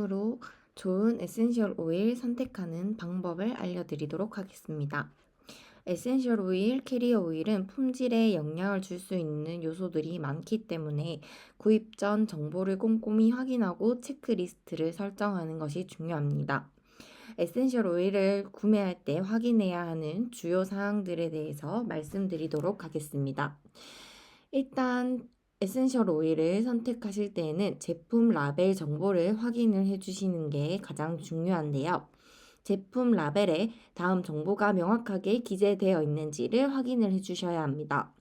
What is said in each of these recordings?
으로 좋은 에센셜 오일 선택하는 방법을 알려드리도록 하겠습니다. 에센셜 오일, 캐리어 오일은 품질에 영향을 줄 수 있는 요소들이 많기 때문에 구입 전 정보를 꼼꼼히 확인하고 체크리스트를 설정하는 것이 중요합니다. 에센셜 오일을 구매할 때 확인해야 하는 주요 사항들에 대해서 말씀드리도록 하겠습니다. 일단 에센셜 오일을 선택하실 때에는 제품 라벨 정보를 확인을 해주시는 게 가장 중요한데요. 제품 라벨에 다음 정보가 명확하게 기재되어 있는지를 확인을 해주셔야 합니다.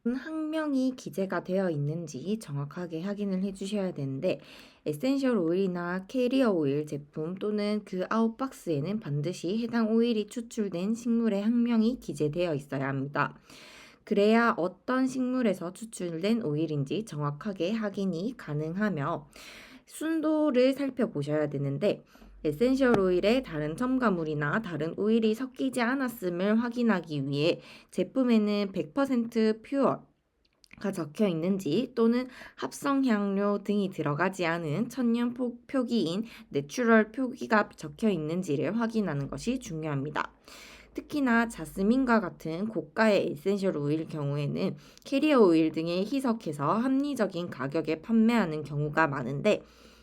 항명이 기재가 되어 있는지 정확하게 확인을 해주셔야 되는데, 에센셜 오일이나 캐리어 오일 제품 또는 그 아웃박스에는 반드시 해당 오일이 추출된 식물의 항명이 기재되어 있어야 합니다. 그래야 어떤 식물에서 추출된 오일인지 정확하게 확인이 가능하며 순도를 살펴보셔야 되는데, 에센셜 오일에 다른 첨가물이나 다른 오일이 섞이지 않았음을 확인하기 위해 제품에는 100% 퓨어가 적혀 있는지 또는 합성 향료 등이 들어가지 않은 천연 표기인 내추럴 표기가 적혀 있는지를 확인하는 것이 중요합니다. 특히나 자스민과 같은 고가의 에센셜 오일 경우에는 캐리어 오일 등에 희석해서 합리적인 가격에 판매하는 경우가 많은데,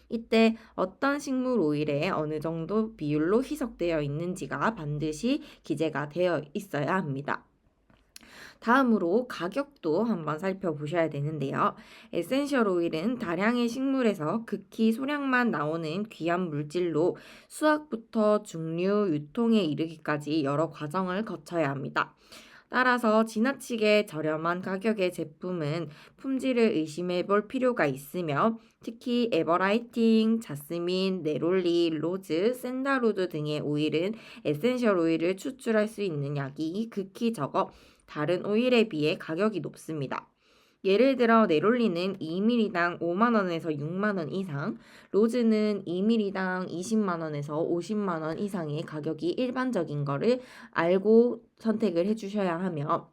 이때 어떤 식물 오일에 어느 정도 비율로 희석되어 있는지가 반드시 기재가 되어 있어야 합니다. 다음으로 가격도 한번 살펴보셔야 되는데요. 에센셜 오일은 다량의 식물에서 극히 소량만 나오는 귀한 물질로 수확부터 중류, 유통에 이르기까지 여러 과정을 거쳐야 합니다. 따라서 지나치게 저렴한 가격의 제품은 품질을 의심해 볼 필요가 있으며, 특히 에버라이팅, 자스민, 네롤리, 로즈, 샌다로드 등의 오일은 에센셜 오일을 추출할 수 있는 약이 극히 적어 다른 오일에 비해 가격이 높습니다. 예를 들어 네롤리는 2ml당 5만원에서 6만원 이상, 로즈는 2ml당 20만원에서 50만원 이상의 가격이 일반적인 거를 알고 선택을 해주셔야 하며,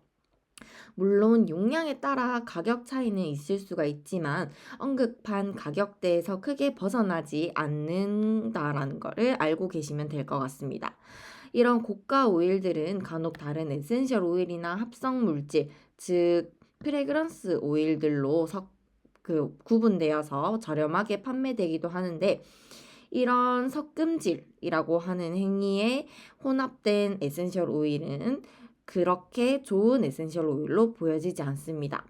물론 용량에 따라 가격 차이는 있을 수가 있지만 언급한 가격대에서 크게 벗어나지 않는다라는 거를 알고 계시면 될 것 같습니다. 이런 고가 오일들은 간혹 다른 에센셜 오일이나 합성 물질, 즉 프레그런스 오일들로 구분되어서 저렴하게 판매되기도 하는데, 이런 섞음질이라고 하는 행위에 혼합된 에센셜 오일은 그렇게 좋은 에센셜 오일로 보여지지 않습니다.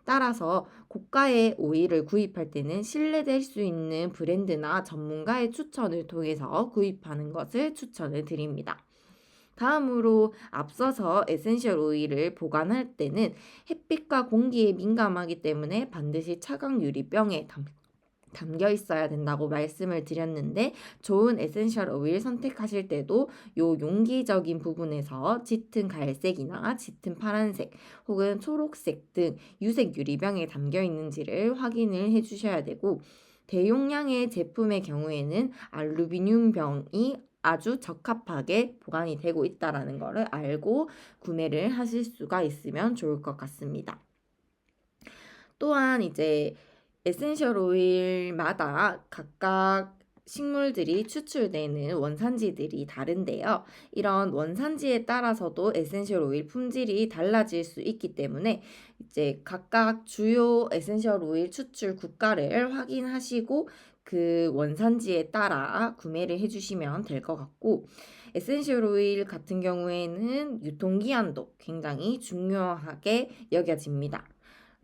따라서 고가의 오일을 구입할 때는 신뢰될 수 있는 브랜드나 전문가의 추천을 통해서 구입하는 것을 추천을 드립니다. 다음으로 앞서서 에센셜 오일을 보관할 때는 햇빛과 공기에 민감하기 때문에 반드시 차광 유리병에 담겨 있어야 된다고 말씀을 드렸는데, 좋은 에센셜 오일 선택하실 때도 요 용기적인 부분에서 짙은 갈색이나 짙은 파란색 혹은 초록색 등 유색 유리병에 담겨 있는지를 확인을 해 주셔야 되고, 대용량의 제품의 경우에는 알루미늄 병이 아주 적합하게 보관이 되고 있다라는 것을 알고 구매를 하실 수가 있으면 좋을 것 같습니다. 또한 이제 에센셜 오일마다 각각 식물들이 추출되는 원산지들이 다른데요. 이런 원산지에 따라서도 에센셜 오일 품질이 달라질 수 있기 때문에 이제 각각 주요 에센셜 오일 추출 국가를 확인하시고 그 원산지에 따라 구매를 해주시면 될 것 같고, 에센셜 오일 같은 경우에는 유통기한도 굉장히 중요하게 여겨집니다.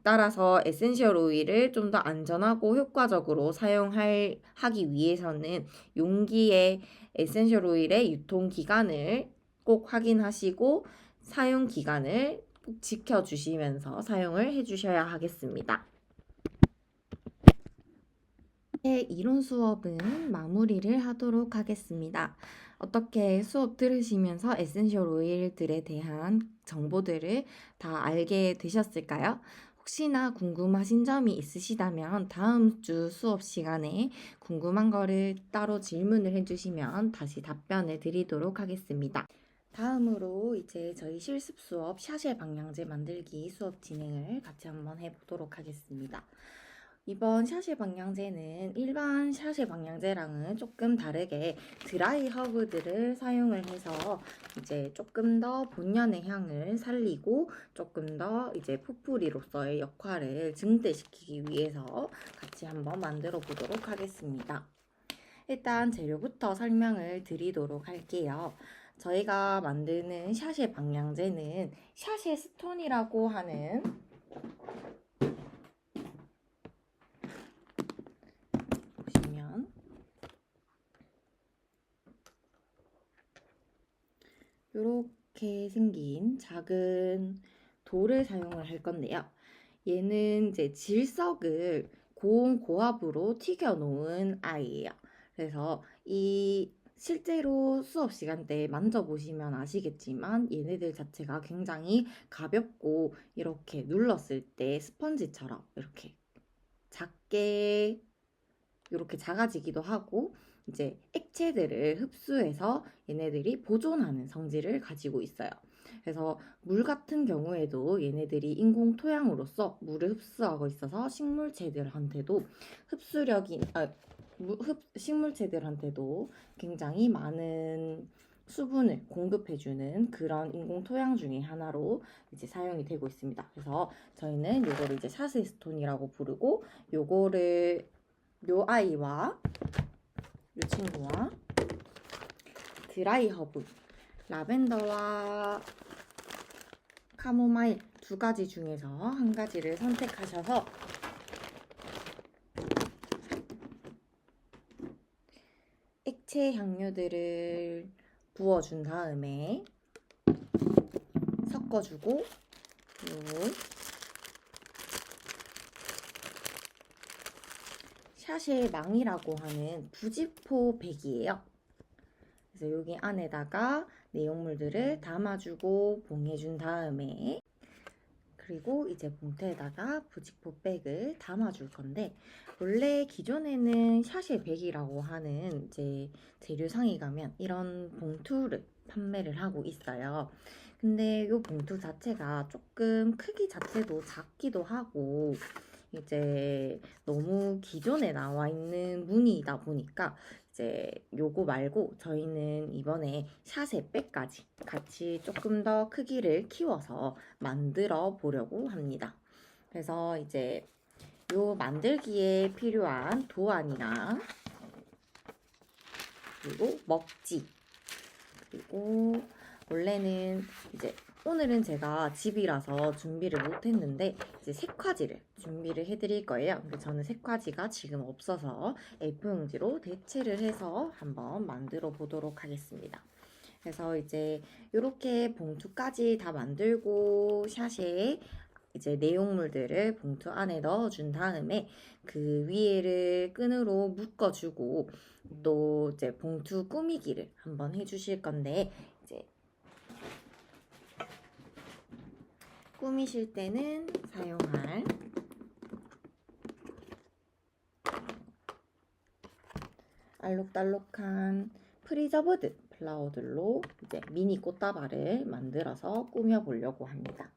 따라서 에센셜 오일을 좀 더 안전하고 효과적으로 하기 위해서는 용기의 에센셜 오일의 유통 기간을 꼭 확인하시고 사용 기간을 꼭 지켜주시면서 사용을 해주셔야 하겠습니다. 이론 수업은 마무리를 하도록 하겠습니다. 어떻게 수업 들으시면서 에센셜 오일들에 대한 정보들을 다 알게 되셨을까요? 혹시나 궁금하신 점이 있으시다면 다음 주 수업 시간에 궁금한 거를 따로 질문을 해주시면 다시 답변을 드리도록 하겠습니다. 다음으로 이제 저희 실습 수업 샤넬 방향제 만들기 수업 진행을 같이 한번 해보도록 하겠습니다. 이번 샤쉐 방향제는 일반 샤쉐 방향제랑은 조금 다르게 드라이 허브들을 사용을 해서 이제 조금 더 본연의 향을 살리고 조금 더 이제 풋뿌리로서의 역할을 증대시키기 위해서 같이 한번 만들어 보도록 하겠습니다. 일단 재료부터 설명을 드리도록 할게요. 저희가 만드는 샤쉐 방향제는 샤쉐 스톤이라고 하는 보시면 이렇게 생긴 작은 돌을 사용을 할 건데요. 얘는 이제 질석을 고온고압으로 튀겨 놓은 아이예요. 그래서 이 실제로 수업 시간대에 만져보시면 아시겠지만 얘네들 자체가 굉장히 가볍고 이렇게 눌렀을 때 스펀지처럼 이렇게 작게 이렇게 작아지기도 하고 이제 액체들을 흡수해서 얘네들이 보존하는 성질을 가지고 있어요. 그래서 물 같은 경우에도 얘네들이 인공 토양으로서 물을 흡수하고 있어서 식물체들한테도 식물체들한테도 굉장히 많은 수분을 공급해주는 그런 인공 토양 중에 하나로 이제 사용이 되고 있습니다. 그래서 저희는 요거를 이제 샤세스톤이라고 부르고 요거를 요 아이와 요 친구와 드라이 허브, 라벤더와 카모마일 두 가지 중에서 한 가지를 선택하셔서 액체 향료들을 부어준 다음에 섞어주고 요 샤쉐 망이라고 하는 부직포 백이에요. 그래서 여기 안에다가 내용물들을 담아주고 봉해준 다음에 그리고 이제 봉투에다가 부직포 백을 담아줄 건데 원래 기존에는 샤쉐 백이라고 하는 이제 재료상에 가면 이런 봉투를 판매를 하고 있어요. 근데 이 봉투 자체가 조금 크기 자체도 작기도 하고 이제 너무 기존에 나와 있는 무늬이다 보니까 이제 요거 말고 저희는 이번에 샷의 백까지 같이 조금 더 크기를 키워서 만들어 보려고 합니다. 그래서 이제 요 만들기에 필요한 도안이랑 그리고 먹지 그리고 원래는 이제 오늘은 제가 집이라서 준비를 못했는데 이제 색화지를 준비를 해드릴 거예요. 근데 저는 색화지가 지금 없어서 A4용지로 대체를 해서 한번 만들어 보도록 하겠습니다. 그래서 이제 이렇게 봉투까지 다 만들고 샷에 이제 내용물들을 봉투 안에 넣어준 다음에 그 위에를 끈으로 묶어주고 또 이제 봉투 꾸미기를 한번 해주실 건데 이제 꾸미실 때는 사용할 알록달록한 프리저브드 플라워들로 이제 미니 꽃다발을 만들어서 꾸며 보려고 합니다.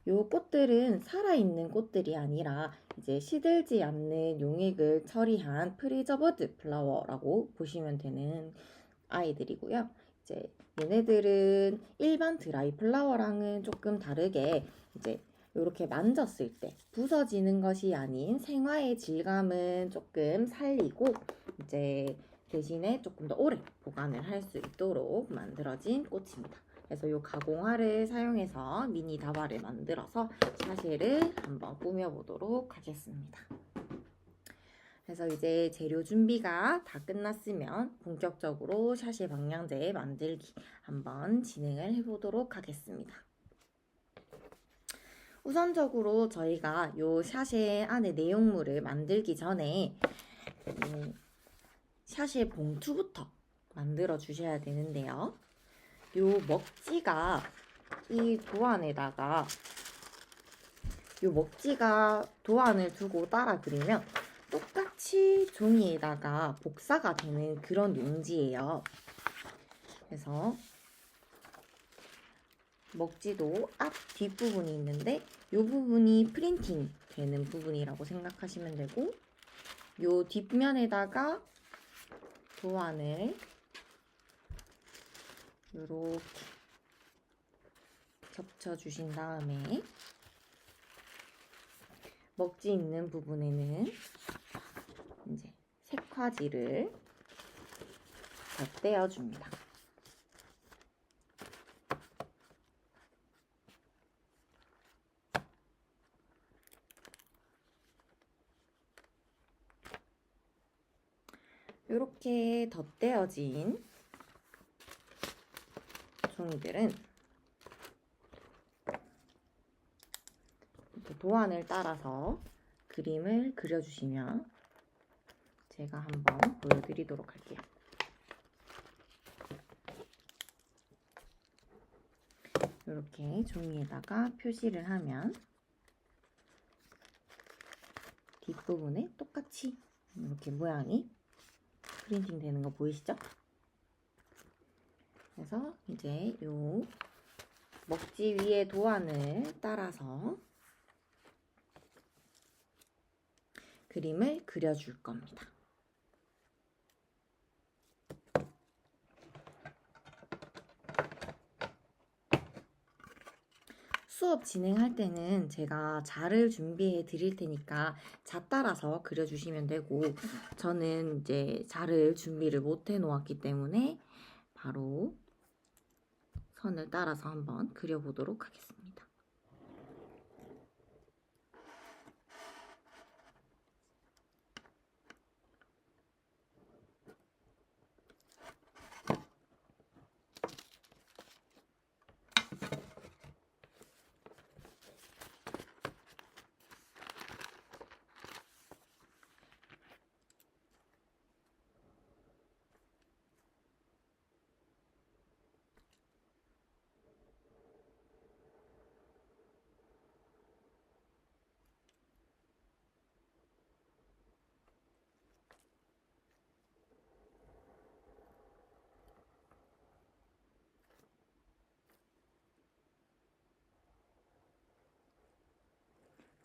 요 꽃들은 살아있는 꽃들이 아니라 이제 시들지 않는 용액을 처리한 프리저버드 플라워라고 보시면 되는 아이들이고요. 이제 얘네들은 일반 드라이 플라워랑은 조금 다르게 이제 이렇게 만졌을 때 부서지는 것이 아닌 생화의 질감은 조금 살리고 이제 대신에 조금 더 오래 보관을 할 수 있도록 만들어진 꽃입니다. 그래서 이 가공화를 사용해서 미니 다발을 만들어서 샤쉐를 한번 꾸며보도록 하겠습니다. 그래서 이제 재료 준비가 다 끝났으면 본격적으로 샤쉐 방향제 만들기 한번 진행을 해보도록 하겠습니다. 우선적으로 저희가 이 샤쉐 안에 내용물을 만들기 전에 샤쉐 봉투부터 만들어 주셔야 되는데요. 요 먹지가 이 도안에다가 요 먹지가 도안을 두고 따라 그리면 똑같이 종이에다가 복사가 되는 그런 용지예요. 그래서 먹지도 앞 뒷부분이 있는데 요 부분이 프린팅 되는 부분이라고 생각하시면 되고, 요 뒷면에다가 도안을 이렇게 겹쳐주신 다음에 먹지 있는 부분에는 이제 색화지를 덧대어줍니다. 이렇게 덧대어진 종이들은 이렇게 도안을 따라서 그림을 그려주시면 제가 한번 보여드리도록 할게요. 이렇게 종이에다가 표시를 하면 뒷부분에 똑같이 이렇게 모양이 프린팅 되는 거 보이시죠? 그래서 이제 요 먹지 위에 도안을 따라서 그림을 그려줄 겁니다. 수업 진행할 때는 제가 자를 준비해 드릴 테니까 자 따라서 그려주시면 되고, 저는 이제 자를 준비를 못 해 놓았기 때문에 바로 선을 따라서 한번 그려보도록 하겠습니다.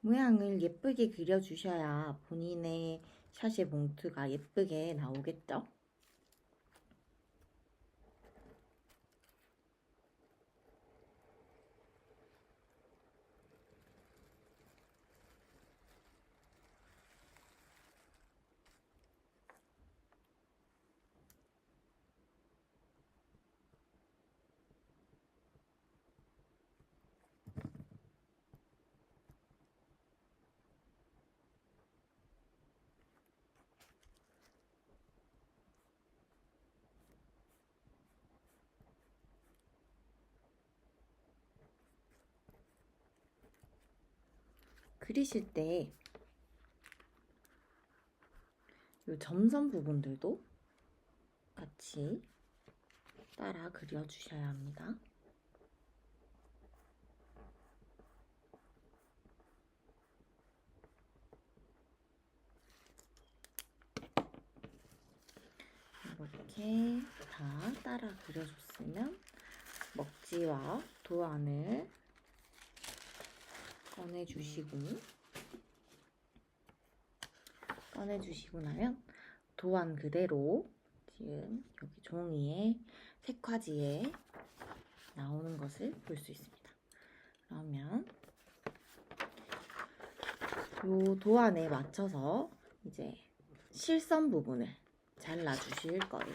모양을 예쁘게 그려주셔야 본인의 샷의 봉투가 예쁘게 나오겠죠? 그리실 때 이 점선 부분들도 같이 따라 그려주셔야 합니다. 이렇게 다 따라 그려줬으면 먹지와 도안을 꺼내주시고 나면 도안 그대로 지금 여기 종이에 색화지에 나오는 것을 볼 수 있습니다. 그러면 이 도안에 맞춰서 이제 실선 부분을 잘라주실 거예요.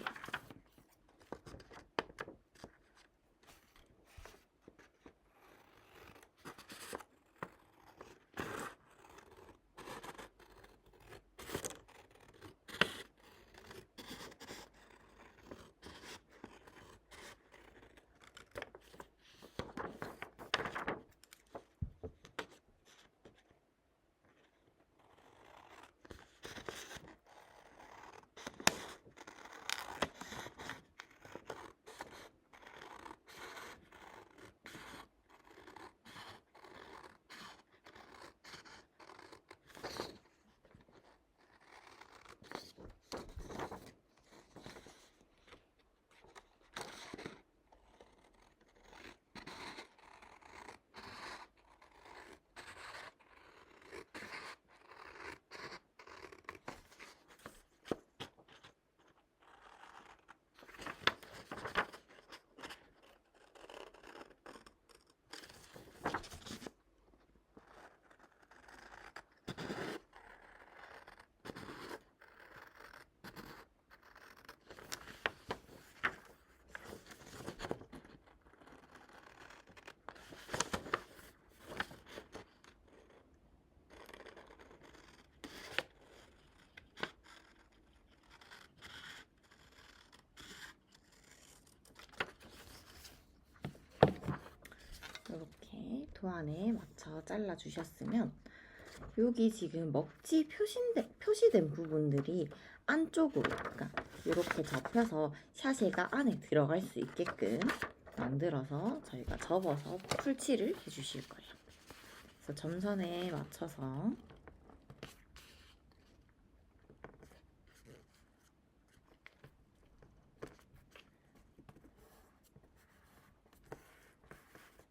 图안에 맞춰 잘라주셨으면 여기 지금 먹지 표시된 부분들이 안쪽으로, 그러니까 이렇게 접혀서 샤쉐가 안에 들어갈 수 있게끔 만들어서 저희가 접어서 풀칠을 해주실 거예요. 그래서 점선에 맞춰서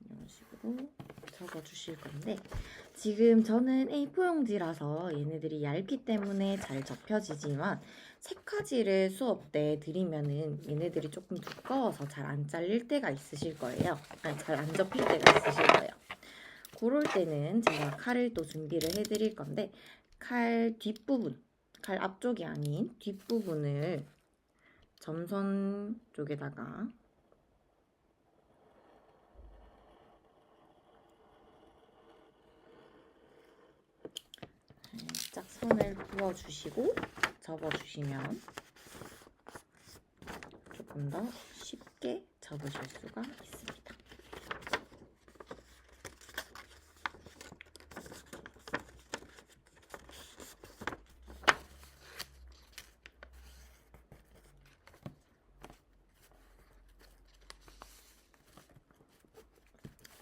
이런 식으로 접어주실 건데, 지금 저는 A4용지라서 얘네들이 얇기 때문에 잘 접혀지지만 색화지를 수업 때 드리면은 얘네들이 조금 두꺼워서 잘 안 잘릴 때가 있으실 거예요. 아니, 잘 안 접힐 때가 있으실 거예요. 그럴 때는 제가 칼을 또 준비를 해드릴 건데, 칼 뒷부분, 칼 앞쪽이 아닌 뒷부분을 점선 쪽에다가 살짝 선을 그어주시고 접어주시면 조금 더 쉽게 접으실 수가 있습니다.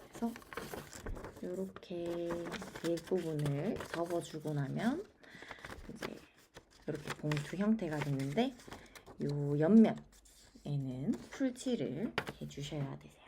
그래서 이렇게 뒷부분을 접어주고 나면 이제 이렇게 봉투 형태가 되는데, 요 옆면에는 풀칠을 해주셔야 되세요.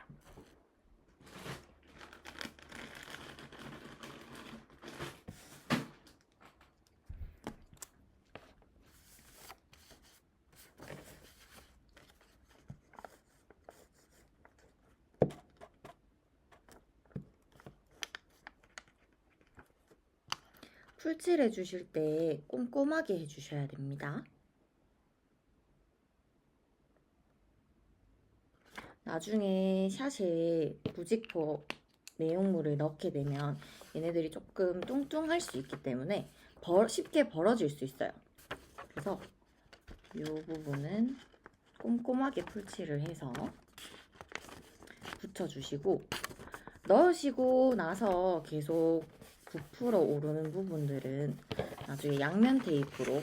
풀칠 해주실 때 꼼꼼하게 해주셔야 됩니다. 나중에 샷에 부직포 내용물을 넣게 되면 얘네들이 조금 뚱뚱할 수 있기 때문에 쉽게 벌어질 수 있어요. 그래서 이 부분은 꼼꼼하게 풀칠을 해서 붙여주시고, 넣으시고 나서 계속 부풀어 오르는 부분들은 나중에 양면 테이프로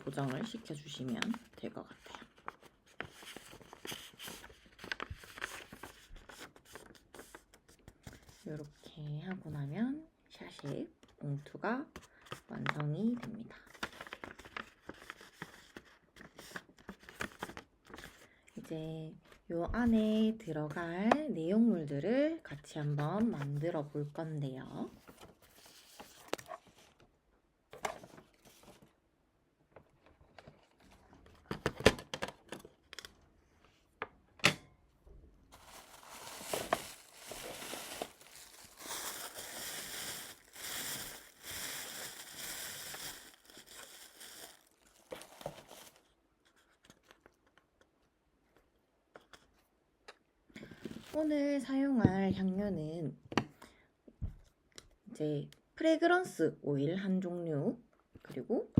고정을 시켜주시면 될 것 같아요. 이렇게 하고 나면 샤쉐 봉투가 완성이 됩니다. 이제 요 안에 들어갈 내용물들을 같이 한번 만들어 볼 건데요. 오늘 사용할 향료는 이제 프레그런스 오일 한 종류, 그리고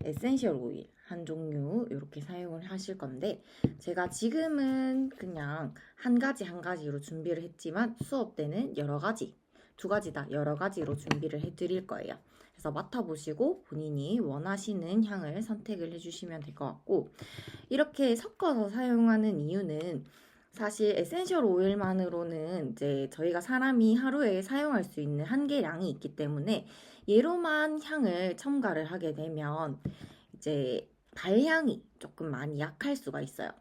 에센셜 오일 한 종류 이렇게 사용을 하실 건데, 제가 지금은 그냥 한 가지로 준비를 했지만 수업 때는 여러 가지, 두 가지 다 여러 가지로 준비를 해 드릴 거예요. 그래서 맡아보시고 본인이 원하시는 향을 선택을 해주시면 될 것 같고, 이렇게 섞어서 사용하는 이유는 사실 에센셜 오일만으로는 이제 저희가 사람이 하루에 사용할 수 있는 한계량이 있기 때문에 얘로만 향을 첨가를 하게 되면 이제 발향이 조금 많이 약할 수가 있어요.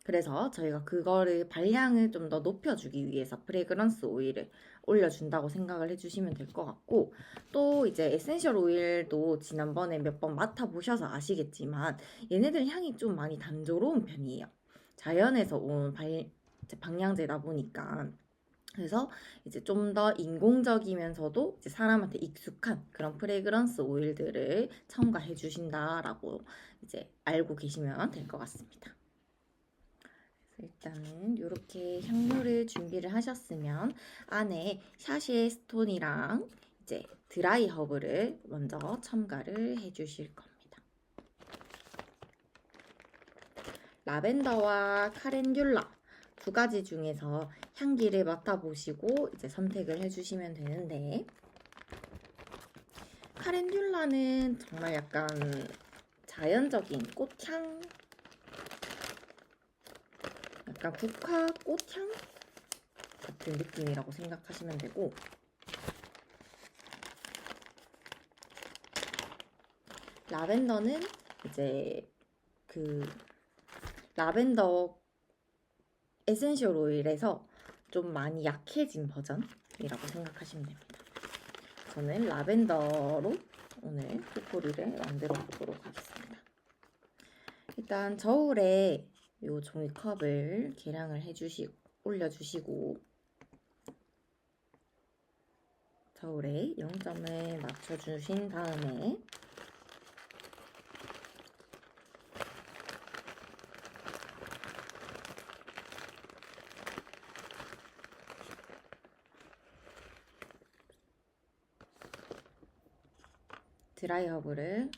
그래서 저희가 그거를 발향을 좀 더 높여주기 위해서 프레그런스 오일을 올려준다고 생각을 해주시면 될 것 같고, 또 이제 에센셜 오일도 지난번에 몇 번 맡아보셔서 아시겠지만 얘네들 향이 좀 많이 단조로운 편이에요. 자연에서 온 방향제다 보니까. 그래서 이제 좀 더 인공적이면서도 이제 사람한테 익숙한 그런 프레그런스 오일들을 첨가해 주신다라고 이제 알고 계시면 될 것 같습니다. 일단은 이렇게 향료를 준비를 하셨으면 안에 샤쉐 스톤이랑 이제 드라이 허브를 먼저 첨가를 해 주실 겁니다. 라벤더와 카렌듈라 두 가지 중에서 향기를 맡아보시고 이제 선택을 해주시면 되는데, 카렌듈라는 정말 약간 자연적인 꽃향, 약간 국화 꽃향 같은 느낌이라고 생각하시면 되고, 라벤더는 이제 그 라벤더 에센셜 오일에서 좀 많이 약해진 버전이라고 생각하시면 됩니다. 저는 라벤더로 오늘 포토리를 만들어 보도록 하겠습니다. 일단 저울에 이 종이컵을 계량을 올려주시고 저울에 0점을 맞춰주신 다음에 드라이허브를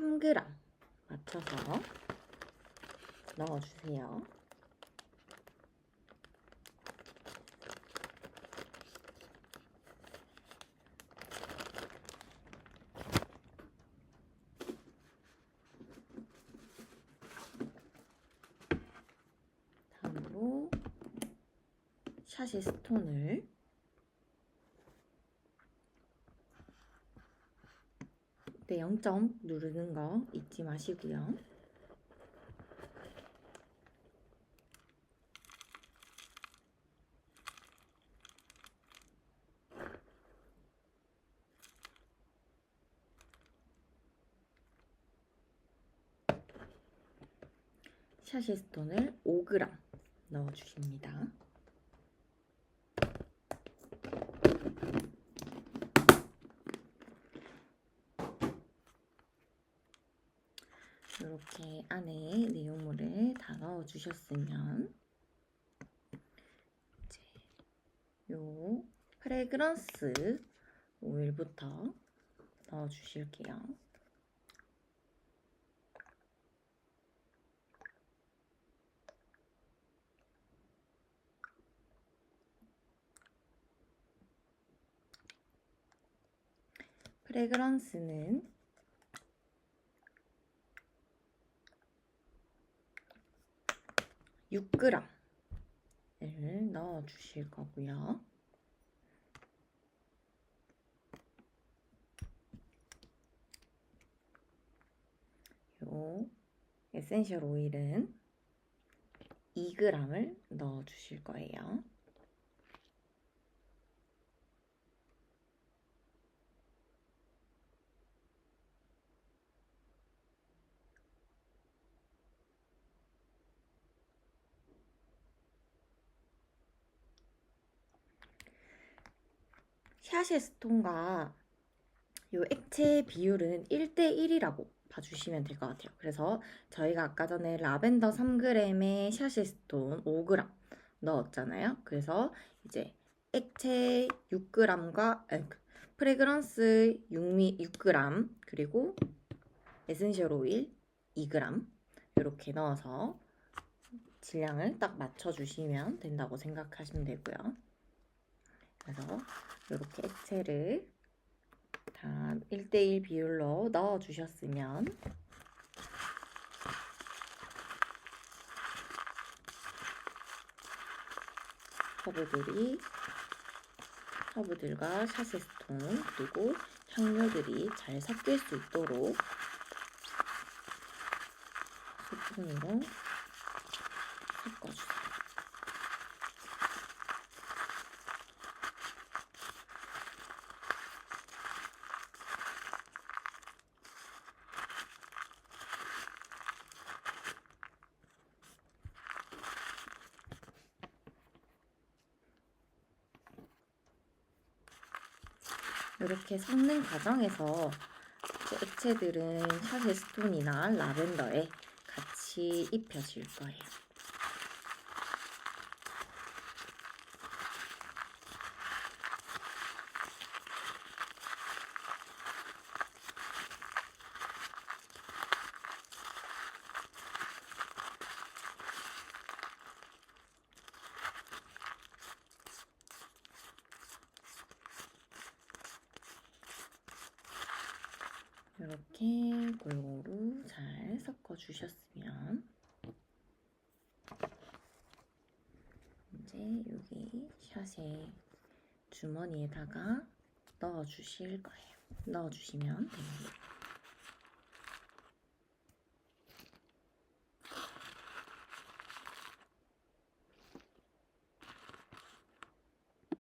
(3g) 맞춰서 넣어주세요. 다음으로 샤시 스톤을 네, 0점 누르는 거 잊지 마시고요. 샤시 스톤을 5g 넣어주십니다. 이렇게 안에 내용물을 다 넣어주셨으면 이제 요 프레그런스 오일부터 넣어주실게요. 프레그런스는 6g을 넣어 주실 거고요. 요 에센셜 오일은 2g을 넣어 주실 거예요. 샤시 스톤과 요 액체 비율은 1대1이라고 봐주시면 될 것 같아요. 그래서 저희가 아까 전에 라벤더 3g에 샤시 스톤 5g 넣었잖아요. 그래서 이제 액체 6g과 프레그런스 6g 그리고 에센셜 오일 2g 이렇게 넣어서 질량을 딱 맞춰주시면 된다고 생각하시면 되고요. 그래서 이렇게 액체를 다 1대1 비율로 넣어주셨으면 허브들과 샤시 스톤 그리고 향료들이 잘 섞일 수 있도록 스푼으로 섞어주세요. 이렇게 섞는 과정에서 액체들은 샷의 스톤이나 라벤더에 같이 입혀질 거예요. 이렇게 골고루 잘 섞어 주셨으면 이제 여기 샷의 주머니에다가 넣어 주실 거예요. 넣어 주시면 됩니다.